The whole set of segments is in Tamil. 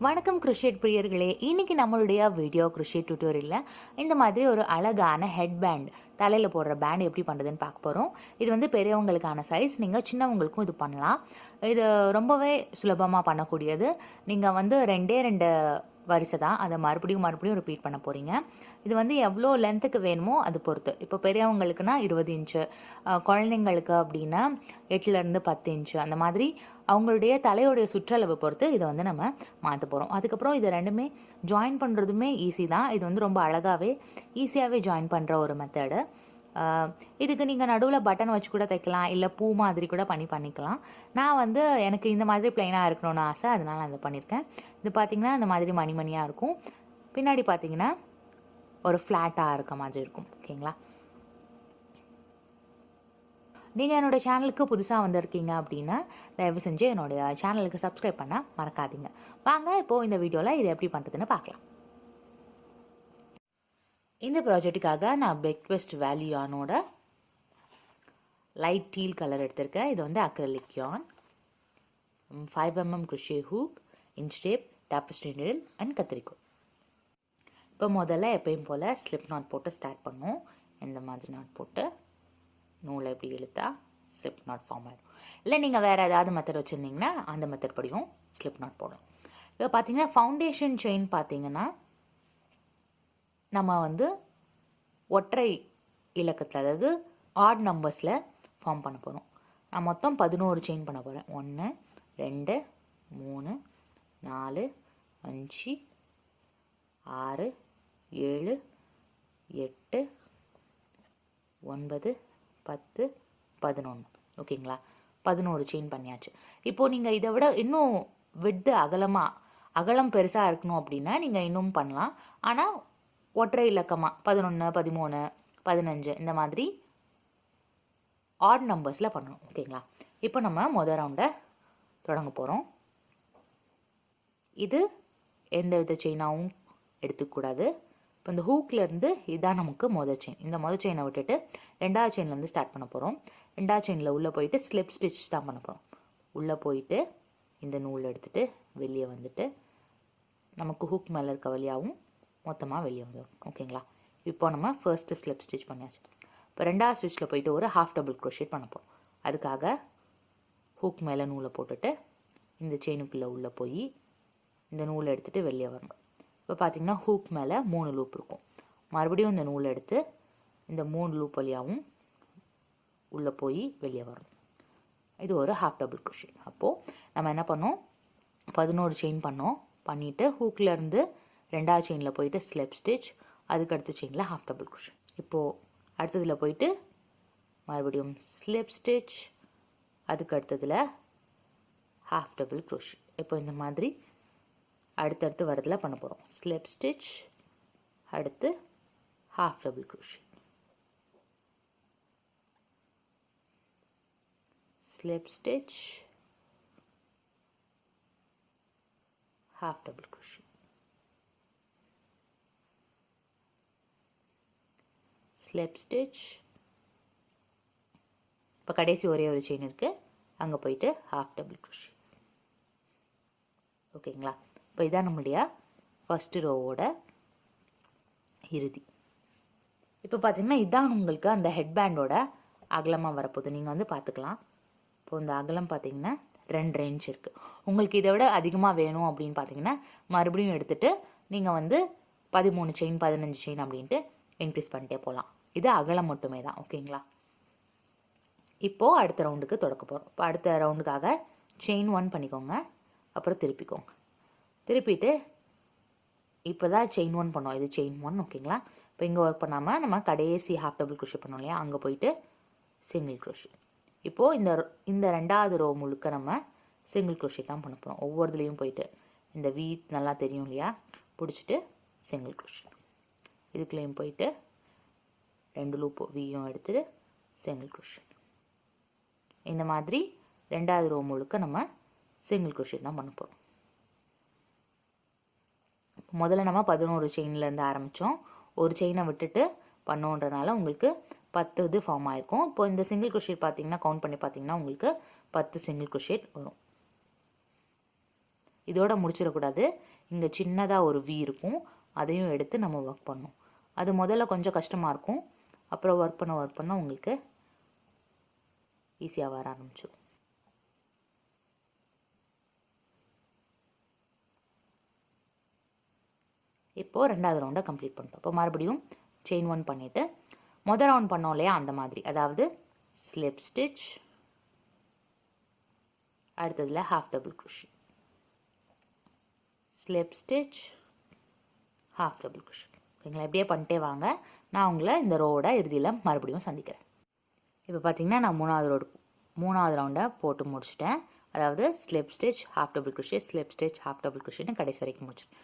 வணக்கம் crochet பிரியர்களே. இன்னைக்கு நம்மளுடைய வீடியோ crochet டியூட்டோரியல்ல இந்த மாதிரி ஒரு அழகான ஹெட்பேண்ட் தலையில் போடுற பேண்ட் எப்படி பண்ணுறதுன்னு பார்க்க போகிறோம். இது வந்து பெரியவங்களுக்கான சைஸ், நீங்கள் சின்னவங்களுக்கும் இது பண்ணலாம். இது ரொம்பவே சுலபமாக பண்ணக்கூடியது. நீங்கள் வந்து ரெண்டு வரிசை தான், அதை மறுபடியும் ரிப்பீட் பண்ண போகிறீங்க. இது வந்து எவ்வளோ லென்த்துக்கு வேணுமோ அது பொறுத்து. இப்போ பெரியவங்களுக்குனா 20 இன்ச்சு, குழந்தைங்களுக்கு அப்படின்னா 8லேருந்து 10 இன்ச்சு, அந்த மாதிரி அவங்களுடைய தலையோடைய சுற்றளவு பொறுத்து இதை வந்து நம்ம மாற்ற போகிறோம். அதுக்கப்புறம் இது ரெண்டுமே ஜாயின் பண்ணுறதுமே ஈஸி தான். இது வந்து ரொம்ப அழகாகவே ஈஸியாகவே ஜாயின் பண்ணுற ஒரு மெத்தடு. இதுக்கு நீங்கள் நடுவில் பட்டன் வச்சு கூட தைக்கலாம், இல்லை பூ மாதிரி கூட பண்ணிக்கலாம். நான் வந்து எனக்கு இந்த மாதிரி பிளைனாக இருக்கணும்னு ஆசை, அதனால் நான் இதை பண்ணியிருக்கேன். இது பார்த்திங்கன்னா இந்த மாதிரி மணியாக இருக்கும். பின்னாடி பார்த்திங்கன்னா ஒரு ஃப்ளாட்டாக இருக்க மாதிரி இருக்கும். ஓகேங்களா? நீங்கள் என்னோடய சேனலுக்கு புதுசாக வந்திருக்கீங்க அப்படின்னா தயவு செஞ்சு என்னுடைய சேனலுக்கு சப்ஸ்கிரைப் பண்ண மறக்காதீங்க. வாங்க இப்போது இந்த வீடியோவில் இது எப்படி பண்ணுறதுன்னு பார்க்கலாம். இந்த ப்ராஜெக்ட்டுக்காக நான் பெக்வெஸ்ட் வேல்யூயானோட லைட் டீல் கலர் எடுத்திருக்கேன். இது வந்து அக்ரிலிக் யான், 5mm crochet hook, inch tape, tapestry needle and கத்திரிக்கோல். இப்போ முதல்ல எப்பயும் போல் ஸ்லிப் நாட் போட்டு ஸ்டார்ட் பண்ணுவோம். இந்த மாதிரி நாட் போட்டு நூலை எப்படி இழுத்தா ஸ்லிப் நாட் ஃபார்ம் ஆகிடும். இல்லை நீங்கள் வேறு ஏதாவது மெத்தட் வச்சுருந்தீங்கன்னா அந்த மெத்தட் படியும் ஸ்லிப் நாட் போடும். இப்போ பார்த்தீங்கன்னா ஃபவுண்டேஷன் செயின் பார்த்தீங்கன்னா நம்ம வந்து ஒற்றை இலக்கத்தில், அதாவது ஆட் நம்பர்ஸில் ஃபார்ம் பண்ண போகிறோம். நான் மொத்தம் 11 செயின் பண்ண போகிறேன். 1 2 3 4 5 6 7 8 9 10 11. ஓகேங்களா? 11 செயின் பண்ணியாச்சு. இப்போது நீங்கள் இதை விட இன்னும் விட்டு அகலம் பெருசாக இருக்கணும் அப்படின்னா நீங்கள் இன்னும் பண்ணலாம். ஆனால் ஒற்றை இலக்கமாக 11 13 15 இந்த மாதிரி ஆட் நம்பர்ஸில் பண்ணணும். ஓகேங்களா? இப்போ நம்ம முதல் ரவுண்டை தொடங்க போகிறோம். இது எந்த வித செயினாகவும் எடுத்துக்கூடாது. இப்போ இந்த ஹூக்லேருந்து இதுதான் நமக்கு மொதல் செயின். இந்த மொதல் செயினை விட்டுட்டு ரெண்டாவது செயின்லேருந்து ஸ்டார்ட் பண்ண போகிறோம். ரெண்டாவது செயினில் உள்ளே போயிட்டு ஸ்லிப் ஸ்டிச் தான் பண்ண போகிறோம். உள்ளே போயிட்டு இந்த நூல் எடுத்துகிட்டு வெளியே வந்துட்டு நமக்கு ஹூக் மேலே இருக்க வழியாகவும் மொத்தமாக வெளியே வந்துடும். ஓகேங்களா? இப்போ நம்ம ஃபர்ஸ்ட்டு ஸ்லிப் ஸ்டிச் பண்ணியாச்சு. இப்போ ரெண்டாவது ஸ்டிச்சில் போயிட்டு ஒரு ஹாஃப் டபுள் crochet பண்ண போகிறோம். அதுக்காக ஹூக் மேலே நூலை போட்டுட்டு இந்த செயினுக்குள்ளே உள்ளே போய் இந்த நூலை எடுத்துகிட்டு வெளியே வரணும். இப்போ பார்த்திங்கன்னா ஹூக் மேலே 3 லூப் இருக்கும். மறுபடியும் இந்த நூலை எடுத்து இந்த 3 லூப் வழியாகவும் உள்ளே போய் வெளியே வரணும். இது ஒரு ஹாஃப் டபுள் crochet. அப்போது நம்ம என்ன பண்ணோம், 11 செயின் பண்ணிவிட்டு ஹூக்லேருந்து ரெண்டாவது செயினில் போயிட்டு ஸ்லிப் ஸ்டிச், அதுக்கு அடுத்த செயினில் ஹாஃப் டபுள் crochet. இப்போது அடுத்ததில் போயிட்டு மறுபடியும் ஸ்லிப் ஸ்டிச், அதுக்கு அடுத்ததில் ஹாஃப் டபுள் crochet. இப்போ இந்த மாதிரி அடுத்தடுத்து வரதில் பண்ண போகிறோம். ஸ்லிப் ஸ்டிச், அடுத்து half double crochet, slip stitch, half double crochet, slip stitch. இப்போ கடைசி ஒரே ஒரு செயின் இருக்குது, அங்கே போயிட்டு ஹாஃப் டபுள் crochet. ஓகேங்களா? இப்போ இதான் நம்மளுடைய ஃபஸ்ட்டு ரோவோட இறுதி. இப்போ பார்த்தீங்கன்னா இதுதான் உங்களுக்கு அந்த ஹெட்பேண்டோட அகலமாக வரப்போகுது. நீங்கள் வந்து பார்த்துக்கலாம். இப்போ இந்த அகலம் பார்த்தீங்கன்னா 2 இன்ச் இருக்குது. உங்களுக்கு இதை விட அதிகமாக வேணும் அப்படின்னு பார்த்தீங்கன்னா மறுபடியும் எடுத்துகிட்டு நீங்கள் வந்து 13 செயின் 15 செயின் அப்படின்ட்டு இன்க்ரீஸ் பண்ணிட்டே போகலாம். இது அகலம் மட்டுமே தான். ஓகேங்களா? இப்போது அடுத்த ரவுண்டுக்கு தொடக்க போகிறோம். இப்போ அடுத்த ரவுண்டுக்காக செயின் 1 பண்ணிக்கோங்க, அப்புறம் திருப்பிக்கோங்க. திருப்பிட்டு இப்போ தான் செயின் 1 பண்ணோம், இது செயின் 1. ஓகேங்களா? இப்போ இங்கே ஒர்க் பண்ணாமல் நம்ம கடைசி ஹாஃப் டபுள் crochet பண்ணோம் இல்லையா, அங்கே போயிட்டு சிங்கிள் crochet. இப்போது இந்த ரெண்டாவது ரோ முழுக்க நம்ம சிங்கிள் crochet தான் பண்ண போகிறோம். ஒவ்வொருத்துலேயும் போயிட்டு இந்த வீ நல்லா தெரியும் இல்லையா, பிடிச்சிட்டு சிங்கிள் crochet. இதுக்குள்ளேயும் போயிட்டு 2 லூப் வீயும் எடுத்துகிட்டு சிங்கிள் crochet. இந்த மாதிரி ரெண்டாவது ரோ முழுக்க நம்ம சிங்கிள் crochet தான் பண்ண போகிறோம். முதல்ல நம்ம 11 செயின்லேருந்து ஆரம்பித்தோம். ஒரு செயினை விட்டுட்டு பண்ணோன்றனால உங்களுக்கு 10 இது ஃபார்ம் ஆகிருக்கும். இப்போ இந்த சிங்கிள் crochet பார்த்தீங்கன்னா கவுண்ட் பண்ணி பார்த்தீங்கன்னா உங்களுக்கு 10 சிங்கிள் crochet வரும். இதோட முடிச்சிடக்கூடாது. இங்கே சின்னதாக ஒரு வி இருக்கும், அதையும் எடுத்து நம்ம ஒர்க் பண்ணணும். அது முதல்ல கொஞ்சம் கஷ்டமாக இருக்கும், அப்புறம் ஒர்க் பண்ண உங்களுக்கு ஈஸியாக வர ஆரம்பிச்சிடும். இப்போது ரெண்டாவது ரவுண்டை கம்ப்ளீட் பண்ணிட்டோம். இப்போ மறுபடியும் செயின் 1 பண்ணிவிட்டு மொதல் ரவுண்ட் பண்ணோம் இல்லையா, அந்த மாதிரி, அதாவது ஸ்லிப் ஸ்டிச், அடுத்ததில் half double crochet, slip stitch, half double crochet. ஓகேங்களா? இப்படியே பண்ணிட்டே வாங்க. நான் உங்களை இந்த ரோவோட இறுதியில் மறுபடியும் சந்திக்கிறேன். இப்போ பார்த்தீங்கன்னா நான் மூணாவது ரவுண்டை போட்டு முடிச்சிட்டேன். அதாவது slip stitch, half double crochet, slip stitch, half double க்ரோஷேன்னு கடைசி வரைக்கும் முடிச்சிட்டேன்.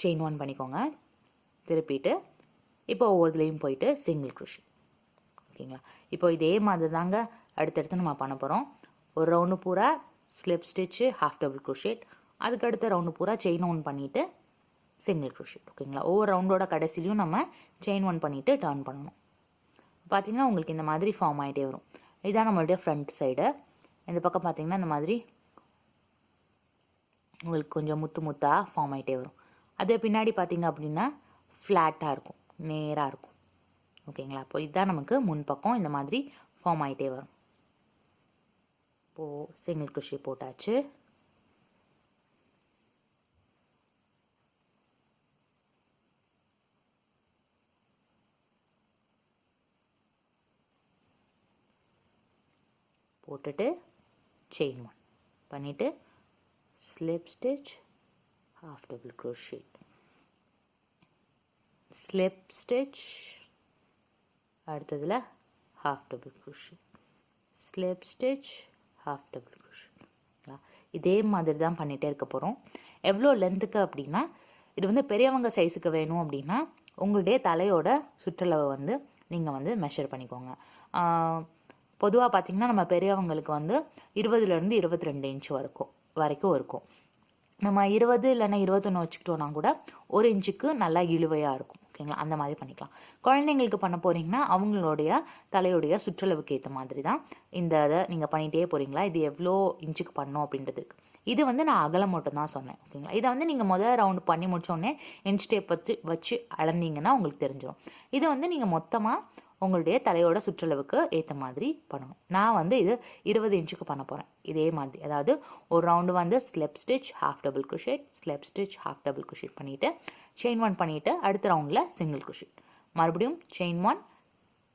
செயின் 1 பண்ணிக்கோங்க, திருப்பிட்டு இப்போ ஒவ்வொருத்துலேயும் போயிட்டு சிங்கிள் க்ரோஷே. ஓகேங்களா? இப்போ இதே மாதிரி தாங்க அடுத்தடுத்து நம்ம பண்ண போகிறோம். ஒரு ரவுண்டு பூரா slip stitch, half double crochet, அதுக்கடுத்த ரவுண்டு பூரா செயின் 1 பண்ணிவிட்டு சிங்கிள் க்ரோஷேட். ஓகேங்களா? ஒவ்வொரு ரவுண்டோட கடைசிலையும் நம்ம செயின் 1 பண்ணிவிட்டு டர்ன் பண்ணணும். பார்த்திங்கன்னா உங்களுக்கு இந்த மாதிரி ஃபார்ம் ஆகிட்டே வரும். இதுதான் நம்மளுடைய ஃப்ரண்ட் சைடு. இந்த பக்கம் பார்த்திங்கன்னா இந்த மாதிரி உங்களுக்கு கொஞ்சம் முத்தாக ஃபார்ம் ஆகிட்டே வரும். அதே பின்னாடி பார்த்திங்க அப்படின்னா ஃப்ளாட்டாக இருக்கும், நேராக இருக்கும். ஓகேங்களா? அப்போ இதுதான் நமக்கு முன்பக்கம் இந்த மாதிரி ஃபார்ம் ஆகிட்டே வரும். இப்போது சிங்கிள் க்ரோஷே போட்டாச்சு. போட்டுட்டு செயின் 1 பண்ணிவிட்டு slip stitch, half double crochet, slip stitch, அடுத்ததில் half double crochet, slip stitch, half double crochet. இதே மாதிரி தான் பண்ணிகிட்டே இருக்க போகிறோம். எவ்வளோ லென்த்துக்கு அப்படின்னா, இது வந்து பெரியவங்க சைஸுக்கு வேணும் அப்படின்னா உங்களுடைய தலையோட சுற்றளவை வந்து நீங்கள் மெஷர் பண்ணிக்கோங்க. பொதுவாக பார்த்திங்கன்னா நம்ம பெரியவங்களுக்கு 20லேருந்து 22 இன்ச் வரைக்கும் இருக்கும். நம்ம 20 இல்லைன்னா 21 வச்சுக்கிட்டோன்னா கூட 1 இன்ச்சுக்கு நல்லா இழுவையாக இருக்கும். ஓகேங்களா? அந்த மாதிரி பண்ணிக்கலாம். குழந்தைங்களுக்கு பண்ண போகிறீங்கன்னா அவங்களுடைய தலையுடைய சுற்றளவுக்கு ஏற்ற மாதிரி தான் இந்த இதை நீங்கள் பண்ணிகிட்டே போகிறீங்களா, இது எவ்வளோ இன்ச்சுக்கு பண்ணணும் அப்படின்றதுக்கு. இது நான் அகலம் மட்டும் தான் சொன்னேன். ஓகேங்களா? இதை நீங்கள் முதல் ரவுண்டு பண்ணி முடித்தோடனே இன்ச் டேப் வச்சு அளந்தீங்கன்னா உங்களுக்கு தெரிஞ்சிடும். இது நீங்கள் மொத்தமாக உங்களுடைய தலையோட சுற்றளவுக்கு ஏற்ற மாதிரி பண்ணணும். நான் இது 20 இன்ச்சுக்கு பண்ண போகிறேன். இதே மாதிரி, அதாவது ஒரு round slip stitch, half double crochet, slip stitch, half double crochet பண்ணிவிட்டு செயின் 1 பண்ணிவிட்டு அடுத்த ரவுண்டில் சிங்கிள் க்ரோஷேட், மறுபடியும் chain 1,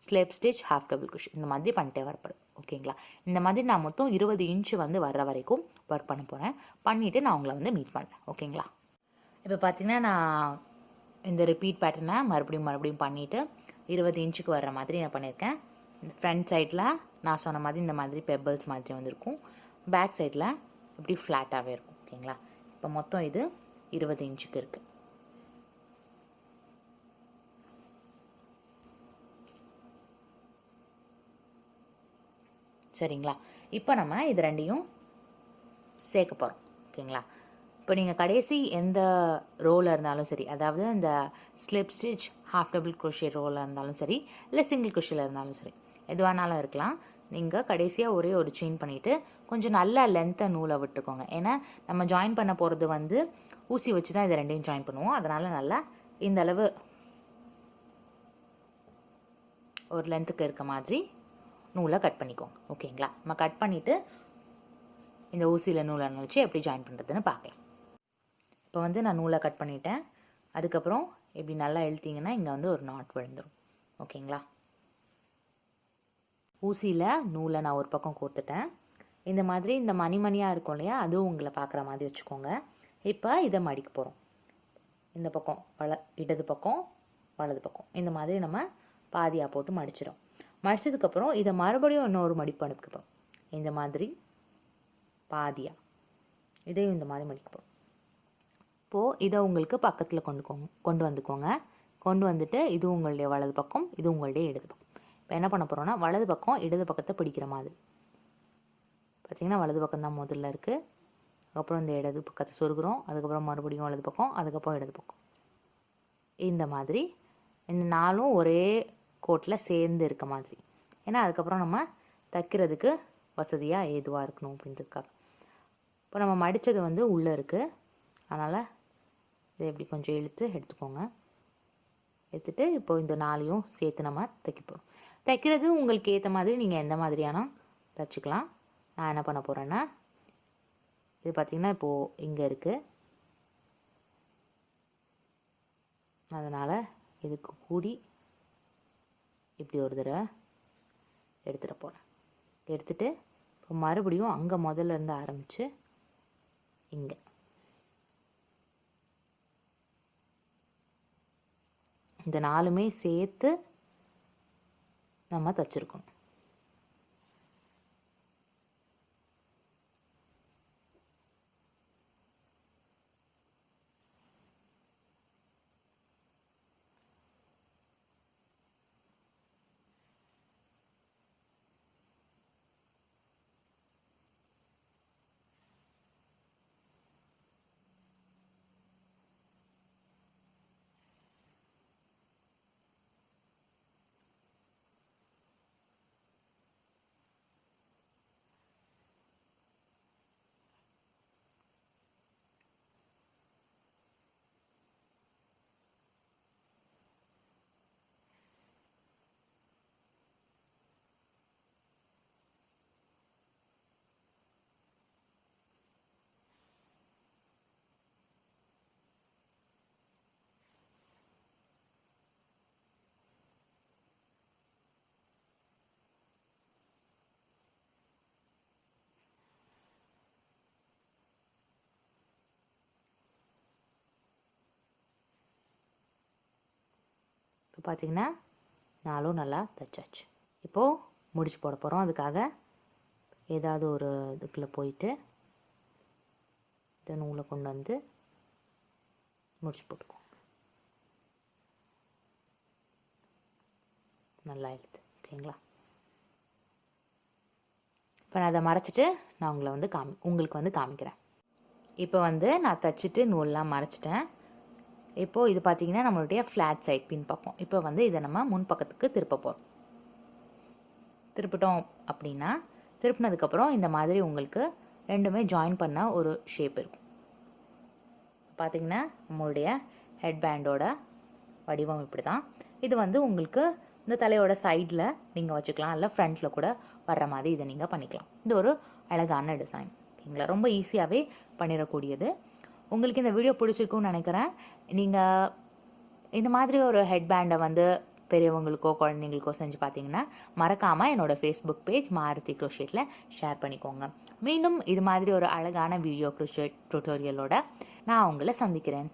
slip stitch, half double crochet, இந்த மாதிரி பண்ணிட்டே வரப்படும். ஓகேங்களா? இந்த மாதிரி நான் மொத்தம் 20 இன்ச்சு வர்ற வரைக்கும் ஒர்க் பண்ண போகிறேன். பண்ணிவிட்டு நான் உங்களை மீட் பண்ணுறேன். ஓகேங்களா? இப்போ பார்த்தீங்கன்னா நான் இந்த ரிப்பீட் பேட்டர்னை மறுபடியும் பண்ணிவிட்டு 20 இன்ச்சுக்கு வர்ற மாதிரி நான் பண்ணியிருக்கேன். ஃப்ரண்ட் சைடில் நான் சொன்ன மாதிரி இந்த மாதிரி பெபிள்ஸ் மாதிரி வந்திருக்கும், பேக் சைடில் இப்படி ஃப்ளாட்டாகவே இருக்கும். ஓகேங்களா? இப்போ மொத்தம் இது 20 இன்ச்சுக்கு இருக்குது. சரிங்களா? இப்போ நம்ம இது ரெண்டையும் சேர்க்க போகிறோம். ஓகேங்களா? இப்போ நீங்கள் கடைசி எந்த ரோவில் இருந்தாலும் சரி, அதாவது இந்த slip stitch, half double crochet ரோவில் இருந்தாலும் சரி, இல்லை சிங்கிள் க்ரோஷேல இருந்தாலும் சரி, எதுவானாலும் இருக்கலாம். நீங்கள் கடைசியாக ஒரே ஒரு செயின் பண்ணிவிட்டு கொஞ்சம் நல்ல லென்த்தை நூலை விட்டுக்கோங்க. ஏன்னா நம்ம ஜாயின் பண்ண போகிறது ஊசி வச்சு தான் இதை ரெண்டையும் ஜாயின் பண்ணுவோம். அதனால் நல்லா இந்த அளவு ஒரு லென்த்துக்கு இருக்க மாதிரி நூலை கட் பண்ணிக்கோங்க. ஓகேங்களா? நம்ம கட் பண்ணிவிட்டு இந்த ஊசியில் நூலை நினச்சி எப்படி ஜாயின் பண்ணுறதுன்னு பார்க்கலாம். இப்போ நான் நூலை கட் பண்ணிட்டேன். அதுக்கப்புறம் இப்படி நல்லா இழுத்தீங்கன்னா இங்கே ஒரு நாட் விழுந்துடும். ஓகேங்களா? ஊசியில் நூலை நான் ஒரு பக்கம் கோர்த்துட்டேன். இந்த மாதிரி இந்த மணியாக இருக்கும் இல்லையா, அதுவும் உங்களை பார்க்குற மாதிரி வச்சுக்கோங்க. இப்போ இதை மடிக்க போகிறோம். இந்த பக்கம் இடது பக்கம், வலது பக்கம், இந்த மாதிரி நம்ம பாதியாக போட்டு மடிச்சிடும். மடித்ததுக்கப்புறம் இதை மறுபடியும் இன்னொரு மடிப்பு அனுப்பிக்க போகிறோம். இந்த மாதிரி பாதியாக இதையும் இந்த மாதிரி மடிக்க போகிறோம். இப்போது இதை உங்களுக்கு பக்கத்தில் கொண்டு வந்துக்கோங்க. கொண்டு வந்துட்டு இது உங்களுடைய வலது பக்கம், இது உங்களுடைய இடது பக்கம். இப்போ என்ன பண்ண போகிறோன்னா வலது பக்கம் இடது பக்கத்தை பிடிக்கிற மாதிரி. பார்த்திங்கன்னா வலது பக்கம் தான் முதல்ல இருக்குது. அதுக்கப்புறம் இந்த இடது பக்கத்தை சொருகிறோம். அதுக்கப்புறம் மறுபடியும் வலது பக்கம், அதுக்கப்புறம் இடது பக்கம். இந்த மாதிரி இந்த நாலும் ஒரே கோட்டில் சேர்ந்து இருக்க மாதிரி. ஏன்னா அதுக்கப்புறம் நம்ம தைக்கிறதுக்கு வசதியாக ஏதுவாக இருக்கணும் அப்படின்றதுக்காக. இப்போ நம்ம மடித்தது வந்து உள்ளே இருக்குது, அதனால் இதை இப்படி கொஞ்சம் இழுத்து எடுத்துக்கோங்க. எடுத்துகிட்டு இப்போது இந்த 4ஐயும் சேர்த்து நம்ம தைக்கப்போம். தைக்கிறது உங்களுக்கு ஏற்ற மாதிரி நீங்கள் எந்த மாதிரியான தைச்சிக்கலாம். நான் என்ன பண்ண போகிறேன்னா, இது பார்த்திங்கன்னா இப்போது இங்கே இருக்குது, அதனால் இதுக்கு கூடி இப்படி ஒரு தடவை எடுத்துகிட்டு போகிறேன். எடுத்துகிட்டு இப்போ மறுபடியும் அங்கே முதல்ல இருந்து ஆரம்பித்து இங்கே இந்த 4மே சேர்த்து நம்ம தைச்சிருக்கணும். இப்போ பார்த்திங்கன்னா 4ம் நல்லா தைச்சாச்சு. இப்போது முடிச்சு போட போகிறோம். அதுக்காக ஏதாவது ஒரு இதுக்குள்ளே போயிட்டு இந்த நூலை கொண்டு வந்து முடிச்சு போட்டுக்கோங்க. நல்லா எடுத்து ஓகேங்களா. இப்போ நான் அதை மறைச்சிட்டு நான் உங்களுக்கு வந்து காமிக்கிறேன். இப்போ வந்து நான் தைச்சிட்டு நூல்லாம் மறைச்சிட்டேன். இப்போது இது பார்த்திங்கன்னா நம்மளுடைய ஃப்ளாட் சைட் பின் பக்கம். இப்போ வந்து இதை நம்ம முன் பக்கத்துக்கு திருப்ப போகிறோம். திருப்பிட்டோம் அப்படின்னா திருப்பினதுக்கப்புறம் இந்த மாதிரி உங்களுக்கு ரெண்டுமே ஜாயின் பண்ண ஒரு ஷேப் இருக்கும். பார்த்திங்கன்னா நம்மளுடைய ஹெட்பேண்டோட வடிவம் இப்படி தான். இது வந்து உங்களுக்கு இந்த தலையோட சைடில் நீங்கள் வச்சுக்கலாம், இல்லை ஃப்ரண்ட்டில் கூட வர்ற மாதிரி இதை நீங்கள் பண்ணிக்கலாம். இது ஒரு அழகான டிசைன் ஓகேங்களா. ரொம்ப ஈஸியாகவே பண்ணிடக்கூடியது. உங்களுக்கு இந்த வீடியோ பிடிச்சிருக்குன்னு நினைக்கிறேன். நீங்கள் இந்த மாதிரி ஒரு ஹெட்பேண்டை வந்து பெரியவங்களுக்கோ குழந்தைங்களுக்கோ செஞ்சு பார்த்தீங்கன்னா மறக்காமல் என்னோடய ஃபேஸ்புக் பேஜ் மாருதி க்ரோஷேட்டில் ஷேர் பண்ணிக்கோங்க. மீண்டும் இது மாதிரி ஒரு அழகான வீடியோ க்ரோஷேட் டுட்டோரியலோட நான் உங்களை சந்திக்கிறேன்.